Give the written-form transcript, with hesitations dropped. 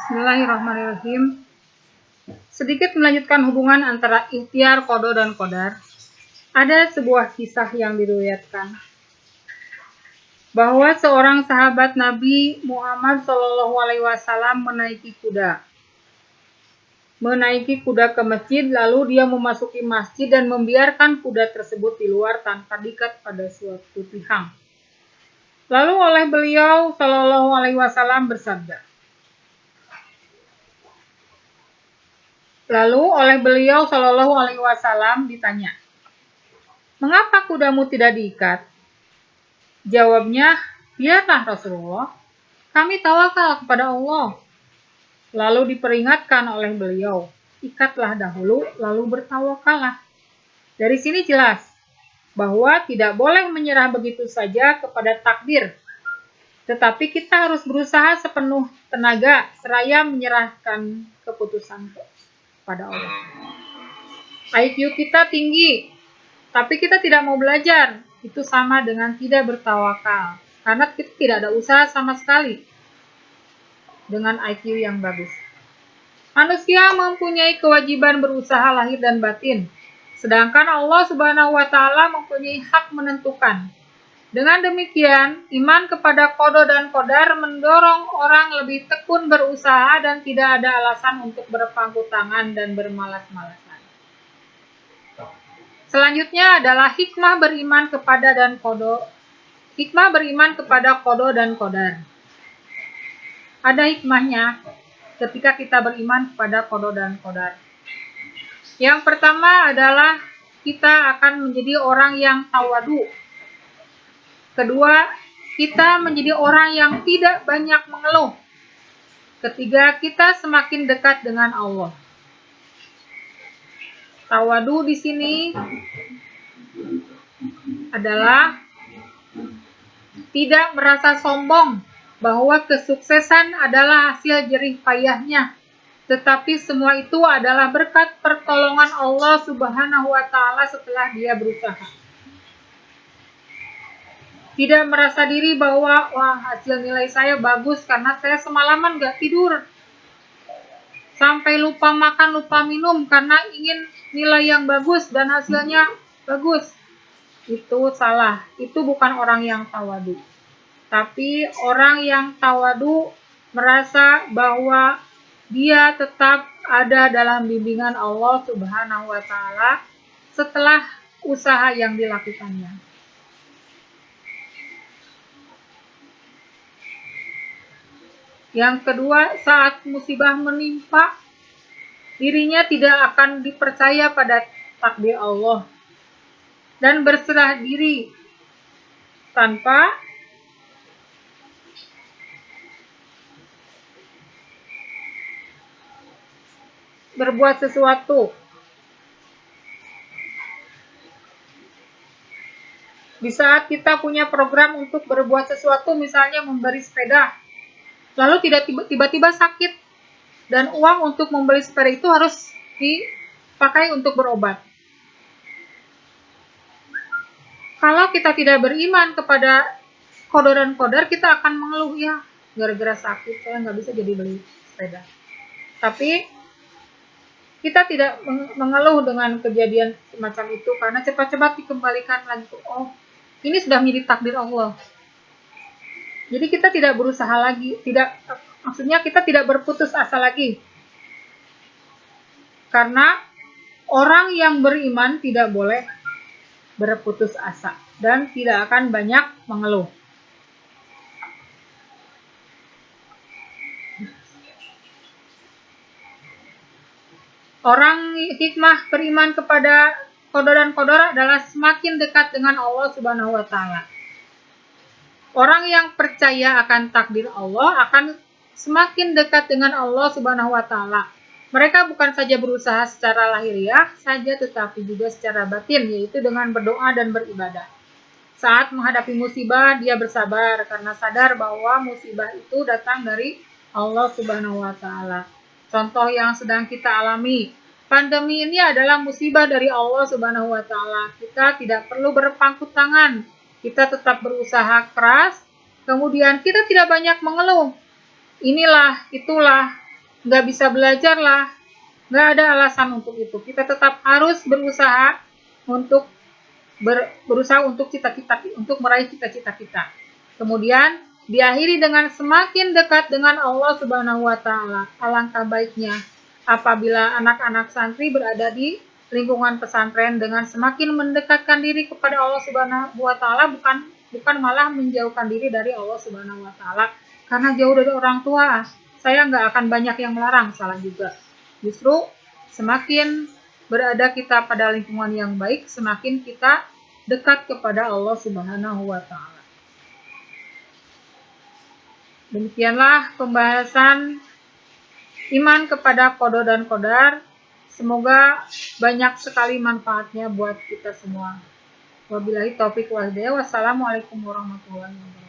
Bismillahirrahmanirrahim. Sedikit melanjutkan hubungan antara ikhtiar, qada dan qadar. Ada sebuah kisah yang diriwayatkan bahwa seorang sahabat Nabi Muhammad SAW menaiki kuda ke masjid, lalu dia memasuki masjid dan membiarkan kuda tersebut di luar tanpa diikat pada suatu tiang. Lalu oleh beliau SAW bersabda, ditanya, "Mengapa kudamu tidak diikat?" Jawabnya, "Biarlah Rasulullah, kami tawakal kepada Allah." Lalu diperingatkan oleh beliau, "Ikatlah dahulu, lalu bertawakallah." Dari sini jelas bahwa tidak boleh menyerah begitu saja kepada takdir, tetapi kita harus berusaha sepenuh tenaga seraya menyerahkan keputusan pada Allah. IQ kita tinggi, tapi kita tidak mau belajar, itu sama dengan tidak bertawakal, karena kita tidak ada usaha sama sekali dengan IQ yang bagus. Manusia mempunyai kewajiban berusaha lahir dan batin, sedangkan Allah Subhanahu wa Ta'ala mempunyai hak menentukan. Dengan demikian, iman kepada qada dan qadar mendorong orang lebih tekun berusaha dan tidak ada alasan untuk berpangku tangan dan bermalas-malasan. Selanjutnya adalah hikmah beriman kepada qada dan qadar. Ada hikmahnya ketika kita beriman kepada qada dan qadar. Yang pertama adalah kita akan menjadi orang yang tawadu. Kedua, kita menjadi orang yang tidak banyak mengeluh. Ketiga, kita semakin dekat dengan Allah. Tawadu di sini adalah tidak merasa sombong bahwa kesuksesan adalah hasil jerih payahnya, tetapi semua itu adalah berkat pertolongan Allah Subhanahu wa Ta'ala setelah dia berusaha. Tidak merasa diri bahwa hasil nilai saya bagus karena saya semalaman gak tidur, sampai lupa makan, lupa minum karena ingin nilai yang bagus dan hasilnya bagus. Itu salah, itu bukan orang yang tawadu. Tapi orang yang tawadu merasa bahwa dia tetap ada dalam bimbingan Allah Subhanahu wa Ta'ala setelah usaha yang dilakukannya. Yang kedua, saat musibah menimpa, dirinya tidak akan dipercaya pada takdir Allah dan berserah diri tanpa berbuat sesuatu. Di saat kita punya program untuk berbuat sesuatu, misalnya memberi sepeda, lalu tiba-tiba sakit, dan uang untuk membeli sepeda itu harus dipakai untuk berobat. Kalau kita tidak beriman kepada qada dan qadar, kita akan mengeluh, ya gara-gara sakit saya nggak bisa jadi beli sepeda. Tapi kita tidak mengeluh dengan kejadian semacam itu, karena cepat-cepat dikembalikan lagi ke ini sudah menjadi takdir Allah. Jadi kita tidak berusaha lagi, maksudnya kita tidak berputus asa lagi. Karena orang yang beriman tidak boleh berputus asa dan tidak akan banyak mengeluh. Orang hikmah beriman kepada qada dan qadar adalah semakin dekat dengan Allah Subhanahu wa Ta'ala. Orang yang percaya akan takdir Allah akan semakin dekat dengan Allah Subhanahu wa Ta'ala. Mereka bukan saja berusaha secara lahiriah saja, tetapi juga secara batin, yaitu dengan berdoa dan beribadah. Saat menghadapi musibah, dia bersabar karena sadar bahwa musibah itu datang dari Allah Subhanahu wa Ta'ala. Contoh yang sedang kita alami, pandemi ini adalah musibah dari Allah Subhanahu wa Ta'ala. Kita tidak perlu berpangku tangan, kita tetap berusaha keras, kemudian kita tidak banyak mengeluh. Itulah nggak bisa belajar lah, nggak ada alasan untuk itu. Kita tetap harus berusaha untuk berusaha untuk untuk meraih cita-cita kita. Kemudian diakhiri dengan semakin dekat dengan Allah Subhanahu wa taala. Alangkah baiknya apabila anak-anak santri berada di lingkungan pesantren dengan semakin mendekatkan diri kepada Allah Subhanahu wa taala, bukan malah menjauhkan diri dari Allah Subhanahu wa taala. Karena jauh dari orang tua, saya nggak akan banyak yang melarang, salah juga. Justru semakin berada kita pada lingkungan yang baik, semakin kita dekat kepada Allah Subhanahu wa taala. Demikianlah pembahasan iman kepada qada dan qadar. Semoga banyak sekali manfaatnya buat kita semua. Wabillahi taufik wal hidayah. Wassalamualaikum warahmatullahi wabarakatuh.